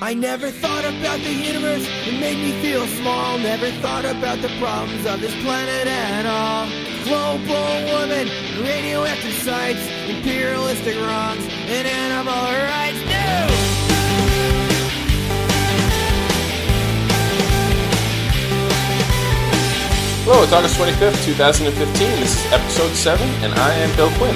I never thought about the universe, it made me feel small. Never thought about the problems of this planet at all. Global warming, radioactive sites, imperialistic wrongs, and animal rights. No! Hello, it's August 25th, 2015. This is episode 7, and I am Bill Quinn.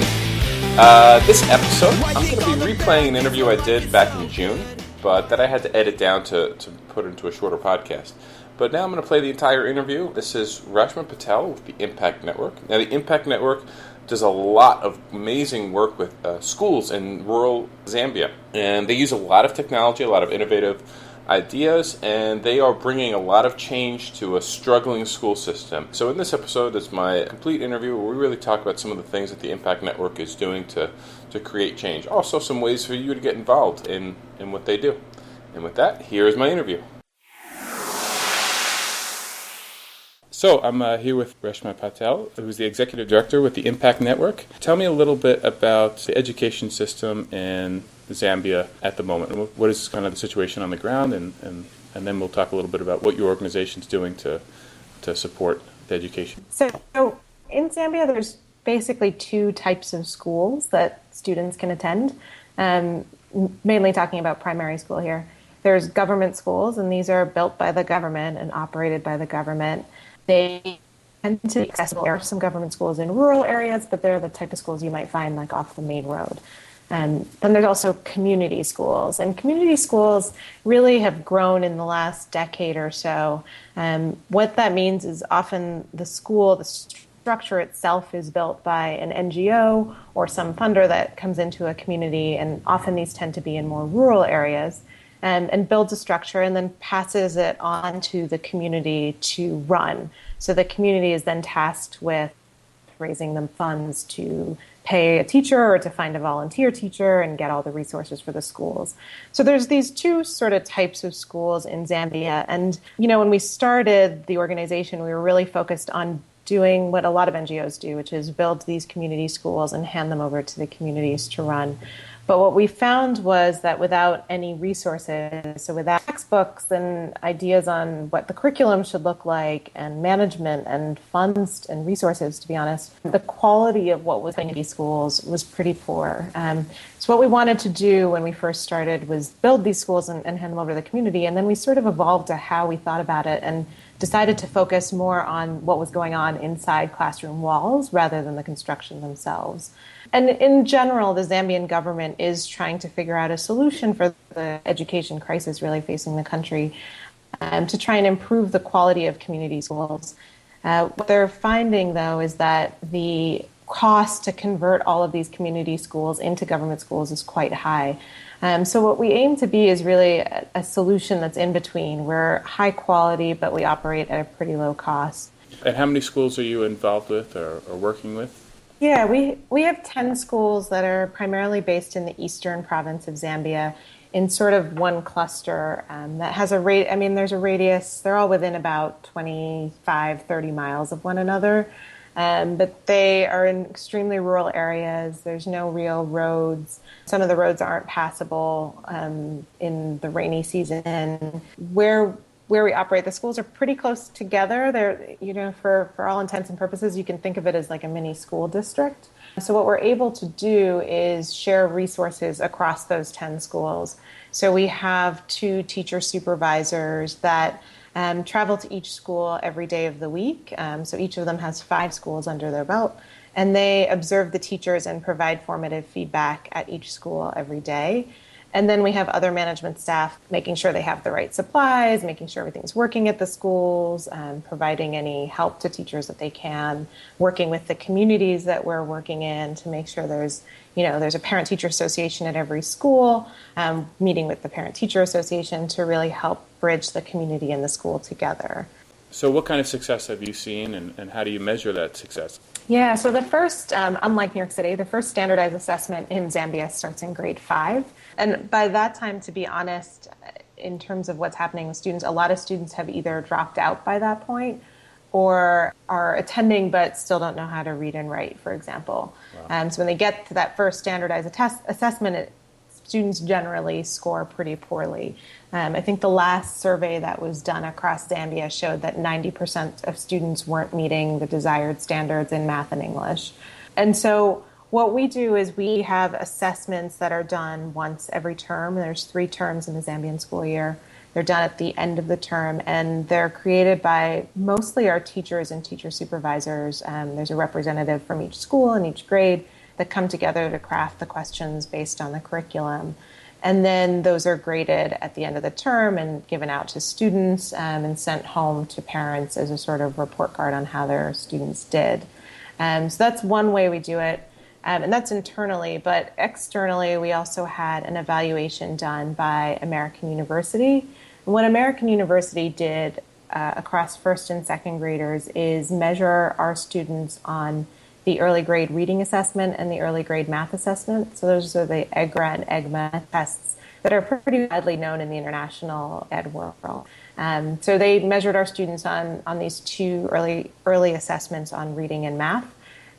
This episode, I'm going to be replaying an interview I did back in June, but that I had to edit down to put into a shorter podcast. But now I'm going to play the entire interview. This is Reshma Patel with the Impact Network. Now, the Impact Network does a lot of amazing work with schools in rural Zambia, and they use a lot of technology, a lot of innovative ideas, and they are bringing a lot of change to a struggling school system. So in this episode is my complete interview where we really talk about some of the things that the Impact Network is doing to create change. Also some ways for you to get involved in what they do. And with that, here is my interview. So I'm here with Reshma Patel, who's the Executive Director with the Impact Network. Tell me a little bit about the education system in Zambia at the moment. What is kind of the situation on the ground, and then we'll talk a little bit about what your organization's doing to support the education. So in Zambia, there's basically two types of schools that students can attend, mainly talking about primary school here. There's government schools, and these are built by the government and operated by the government. They tend to be accessible. There are some government schools in rural areas, but they're the type of schools you might find like off the main road. And then there's also community schools. And community schools really have grown in the last decade or so. What that means is often the structure itself is built by an NGO or some funder that comes into a community, and often these tend to be in more rural areas, and builds a structure and then passes it on to the community to run. So the community is then tasked with raising them funds to pay a teacher or to find a volunteer teacher and get all the resources for the schools. So there's these two sort of types of schools in Zambia. And, when we started the organization, we were really focused on doing what a lot of NGOs do, which is build these community schools and hand them over to the communities to run. But what we found was that without any resources, so without textbooks and ideas on what the curriculum should look like and management and funds and resources, to be honest, the quality of what was going to be schools was pretty poor. So what we wanted to do when we first started was build these schools and hand them over to the community. And then we sort of evolved to how we thought about it and decided to focus more on what was going on inside classroom walls rather than the construction themselves. And in general, the Zambian government is trying to figure out a solution for the education crisis really facing the country, to try and improve the quality of community schools. What they're finding, though, is that the cost to convert all of these community schools into government schools is quite high. So what we aim to be is really a solution that's in between. We're high quality, but we operate at a pretty low cost. And how many schools are you involved with or working with? Yeah, we have 10 schools that are primarily based in the eastern province of Zambia in sort of one cluster that has there's a radius. They're all within about 25, 30 miles of one another. But they are in extremely rural areas. There's no real roads. Some of the roads aren't passable in the rainy season. Where we operate, the schools are pretty close together. They're, for all intents and purposes, you can think of it as like a mini school district. So what we're able to do is share resources across those 10 schools. So we have 2 teacher supervisors that travel to each school every day of the week. So each of them has 5 schools under their belt. And they observe the teachers and provide formative feedback at each school every day. And then we have other management staff making sure they have the right supplies, making sure everything's working at the schools, providing any help to teachers that they can, working with the communities that we're working in to make sure there's a parent-teacher association at every school, meeting with the parent-teacher association to really help bridge the community and the school together. So what kind of success have you seen, and how do you measure that success? Yeah, so the first, unlike New York City, the first standardized assessment in Zambia starts in grade 5. And by that time, to be honest, in terms of what's happening with students, a lot of students have either dropped out by that point or are attending but still don't know how to read and write, for example. Wow. So when they get to that first standardized assessment, students generally score pretty poorly. I think the last survey that was done across Zambia showed that 90% of students weren't meeting the desired standards in math and English. And so what we do is we have assessments that are done once every term. There's 3 terms in the Zambian school year. They're done at the end of the term, and they're created by mostly our teachers and teacher supervisors. There's a representative from each school and each grade that come together to craft the questions based on the curriculum. And then those are graded at the end of the term and given out to students and sent home to parents as a sort of report card on how their students did. So that's one way we do it. And that's internally, but externally, we also had an evaluation done by American University. And what American University did across first and second graders is measure our students on the early grade reading assessment and the early grade math assessment. So those are the EGRA and EGMA tests that are pretty widely known in the international ed world. So they measured our students on these 2 early assessments on reading and math.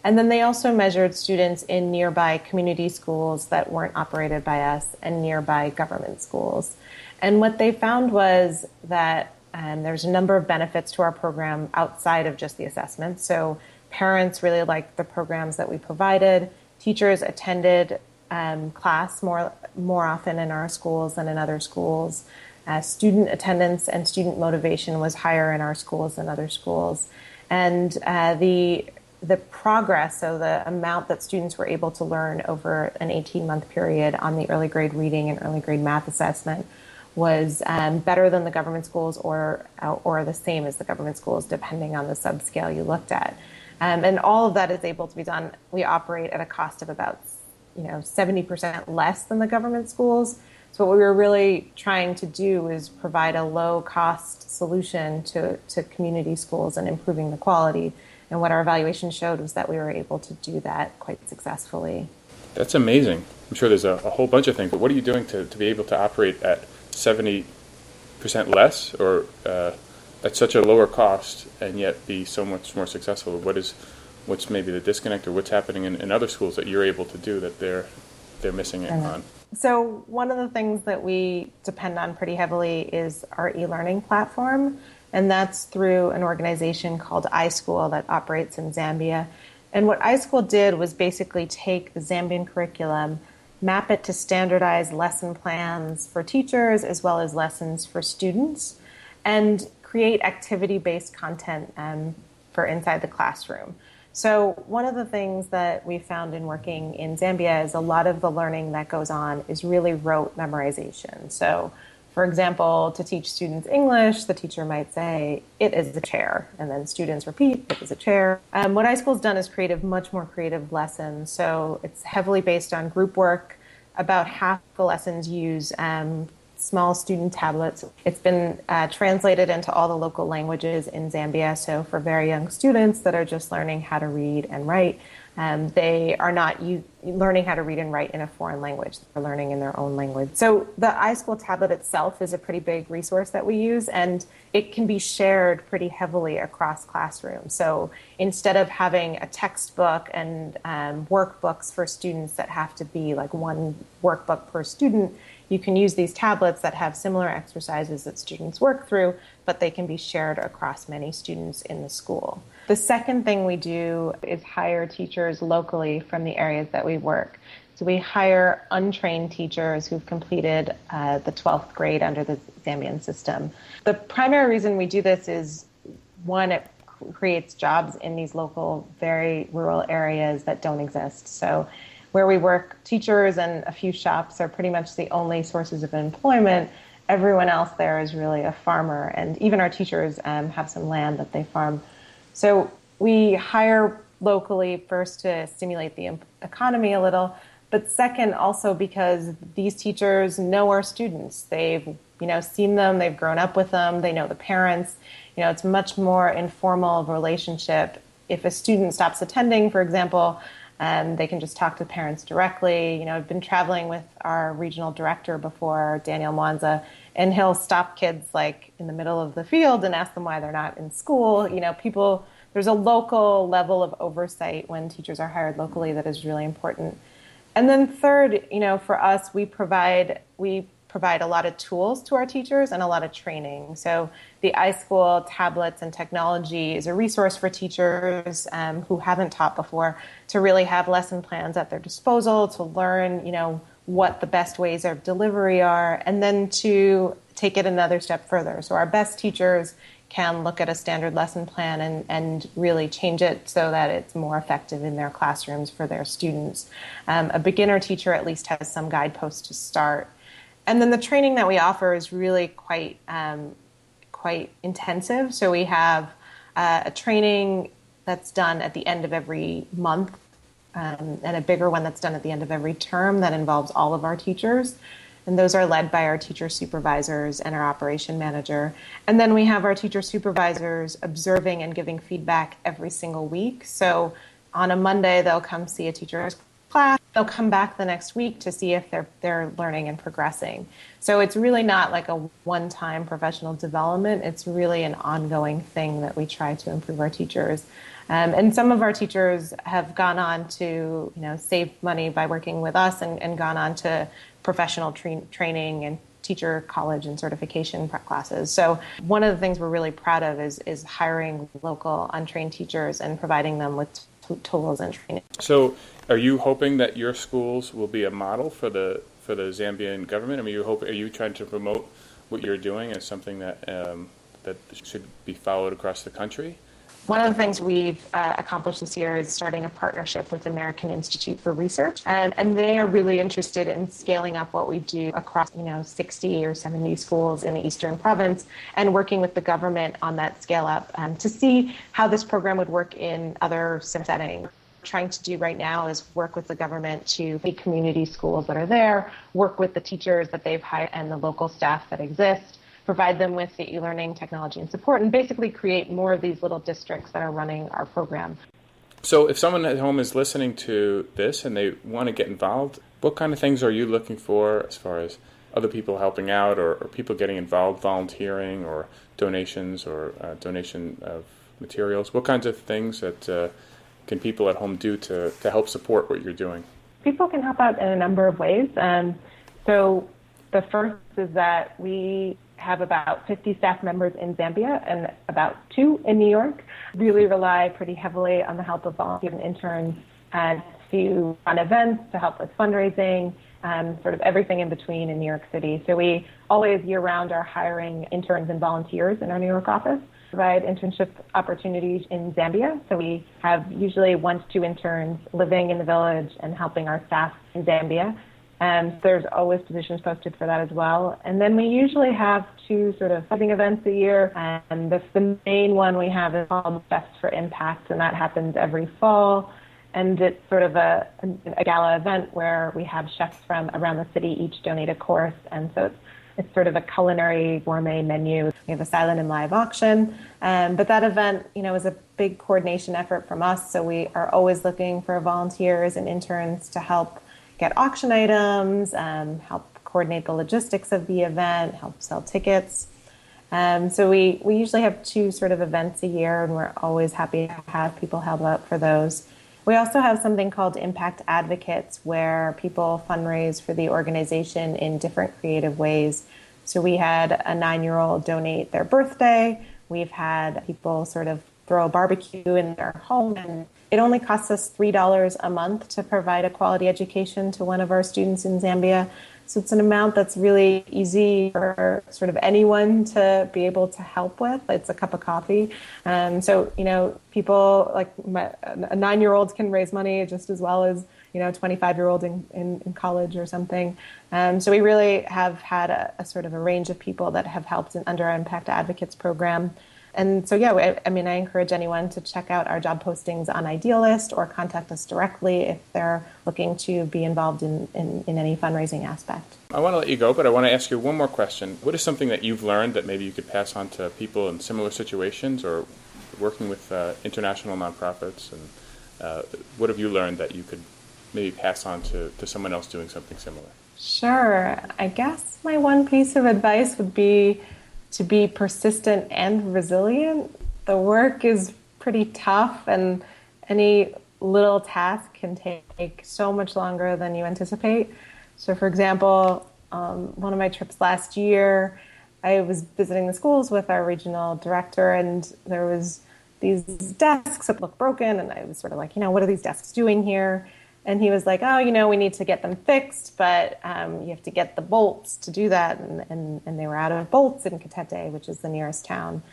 And then they also measured students in nearby community schools that weren't operated by us and nearby government schools. And what they found was that there's a number of benefits to our program outside of just the assessment. So parents really liked the programs that we provided. Teachers attended class more often in our schools than in other schools. Student attendance and student motivation was higher in our schools than other schools. And the progress, so the amount that students were able to learn over an 18-month period on the early grade reading and early grade math assessment was better than the government schools or the same as the government schools, depending on the subscale you looked at. And all of that is able to be done. We operate at a cost of about 70% less than the government schools. So what we were really trying to do is provide a low-cost solution to community schools and improving the quality. And what our evaluation showed was that we were able to do that quite successfully. That's amazing. I'm sure there's a whole bunch of things, but what are you doing to be able to operate at 70% less or at such a lower cost and yet be so much more successful? What's maybe the disconnect or what's happening in other schools that you're able to do that they're missing it on? So one of the things that we depend on pretty heavily is our e-learning platform. And that's through an organization called iSchool that operates in Zambia. And what iSchool did was basically take the Zambian curriculum, map it to standardized lesson plans for teachers as well as lessons for students, and create activity-based content for inside the classroom. So one of the things that we found in working in Zambia is a lot of the learning that goes on is really rote memorization. So for example, to teach students English, the teacher might say, "It is a chair," and then students repeat, "It is a chair." What iSchool's done is create much more creative lessons. So it's heavily based on group work. About half the lessons use small student tablets. It's been translated into all the local languages in Zambia. So for very young students that are just learning how to read and write, they are not learning how to read and write in a foreign language. They're learning in their own language. So the iSchool tablet itself is a pretty big resource that we use, and it can be shared pretty heavily across classrooms. So instead of having a textbook and workbooks for students that have to be like one workbook per student, you can use these tablets that have similar exercises that students work through, but they can be shared across many students in the school. The second thing we do is hire teachers locally from the areas that we work. So we hire untrained teachers who've completed the 12th grade under the Zambian system. The primary reason we do this is, one, it creates jobs in these local, very rural areas that don't exist. So where we work, teachers and a few shops are pretty much the only sources of employment. Everyone else there is really a farmer, and even our teachers have some land that they farm. So we hire locally, first to stimulate the economy a little, but second also because these teachers know our students. They've seen them, they've grown up with them, they know the parents. It's much more informal of a relationship. If a student stops attending, for example, they can just talk to parents directly. I've been traveling with our regional director before, Daniel Mwanza, and he'll stop kids like in the middle of the field and ask them why they're not in school. There's a local level of oversight when teachers are hired locally that is really important. And then third, for us, we provide a lot of tools to our teachers and a lot of training. So the iSchool tablets and technology is a resource for teachers who haven't taught before to really have lesson plans at their disposal, to learn, what the best ways of delivery are, and then to take it another step further. So our best teachers can look at a standard lesson plan and really change it so that it's more effective in their classrooms for their students. A beginner teacher at least has some guideposts to start. And then the training that we offer is really quite intensive. So we have a training that's done at the end of every month and a bigger one that's done at the end of every term that involves all of our teachers. And those are led by our teacher supervisors and our operation manager. And then we have our teacher supervisors observing and giving feedback every single week. So on a Monday, they'll come see a teacher's class. They'll come back the next week to see if they're learning and progressing. So it's really not like a one-time professional development. It's really an ongoing thing that we try to improve our teachers. And some of our teachers have gone on to, save money by working with us and gone on to professional training and teacher college and certification classes. So one of the things we're really proud of is hiring local untrained teachers and providing them with tools and training. So are you hoping that your schools will be a model for the Zambian government? I mean, are you trying to promote what you're doing as something that that should be followed across the country? One of the things we've accomplished this year is starting a partnership with the American Institute for Research, and they are really interested in scaling up what we do across 60 or 70 schools in the Eastern Province, and working with the government on that scale up to see how this program would work in other settings. Trying to do right now is work with the government to meet community schools that are there, work with the teachers that they've hired and the local staff that exist, provide them with the e-learning technology and support, and basically create more of these little districts that are running our program. So if someone at home is listening to this and they want to get involved, what kind of things are you looking for as far as other people helping out or people getting involved, volunteering or donations or donation of materials? What kinds of things that can people at home do to help support what you're doing? People can help out in a number of ways. So the first is that we have about 50 staff members in Zambia and about 2 in New York. Really rely pretty heavily on the help of volunteers and interns to run events, to help with fundraising, sort of everything in between in New York City. So we always year-round are hiring interns and volunteers in our New York office, provide internship opportunities in Zambia. So we have usually 1 to 2 interns living in the village and helping our staff in Zambia. And there's always positions posted for that as well. And then we usually have 2 sort of funding events a year. And the main one we have is called Best for Impact, and that happens every fall. And it's sort of a gala event where we have chefs from around the city each donate a course. And so it's sort of a culinary gourmet menu. We have a silent and live auction. But that event, is a big coordination effort from us. So we are always looking for volunteers and interns to help get auction items, help coordinate the logistics of the event, help sell tickets. So we usually have 2 sort of events a year, and we're always happy to have people help out for those. We also have something called Impact Advocates, where people fundraise for the organization in different creative ways. So we had a 9-year-old donate their birthday. We've had people sort of throw a barbecue in their home, and it only costs us $3 a month to provide a quality education to one of our students in Zambia. So it's an amount that's really easy for sort of anyone to be able to help with. It's a cup of coffee. So, people like a 9-year-old can raise money just as well as, a 25-year-old in college or something. So we really have had a sort of a range of people that have helped under our Impact Advocates program. And so, I encourage anyone to check out our job postings on Idealist or contact us directly if they're looking to be involved in any fundraising aspect. I want to let you go, but I want to ask you one more question. What is something that you've learned that maybe you could pass on to people in similar situations or working with international nonprofits? And what have you learned that you could maybe pass on to someone else doing something similar? Sure. I guess my one piece of advice would be to be persistent and resilient. The work is pretty tough, and any little task can take so much longer than you anticipate. So, for example, one of my trips last year, I was visiting the schools with our regional director, and there was these desks that looked broken, and I was sort of like, what are these desks doing here? And he was like, we need to get them fixed, but you have to get the bolts to do that. And they were out of bolts in Katete, which is the nearest town.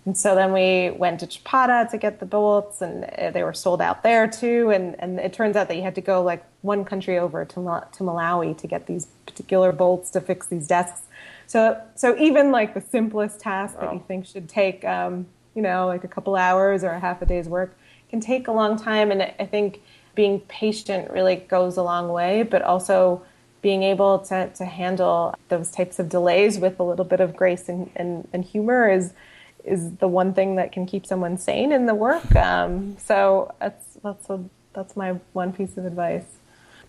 And so then we went to Chapata to get the bolts, and they were sold out there too. And it turns out that you had to go like one country over to Malawi to get these particular bolts to fix these desks. So even like the simplest task that you think should take, like a couple hours or a half a day's work can take a long time. And I think being patient really goes a long way, but also being able to handle those types of delays with a little bit of grace and humor is the one thing that can keep someone sane in the work. So that's my one piece of advice.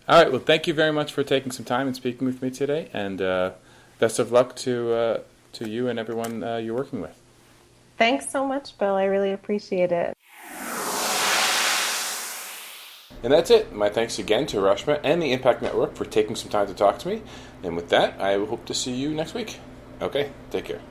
All right. Well, thank you very much for taking some time and speaking with me today, and best of luck to you and everyone you're working with. Thanks so much, Bill. I really appreciate it. And that's it. My thanks again to Reshma and the Impact Network for taking some time to talk to me. And with that, I hope to see you next week. Okay, take care.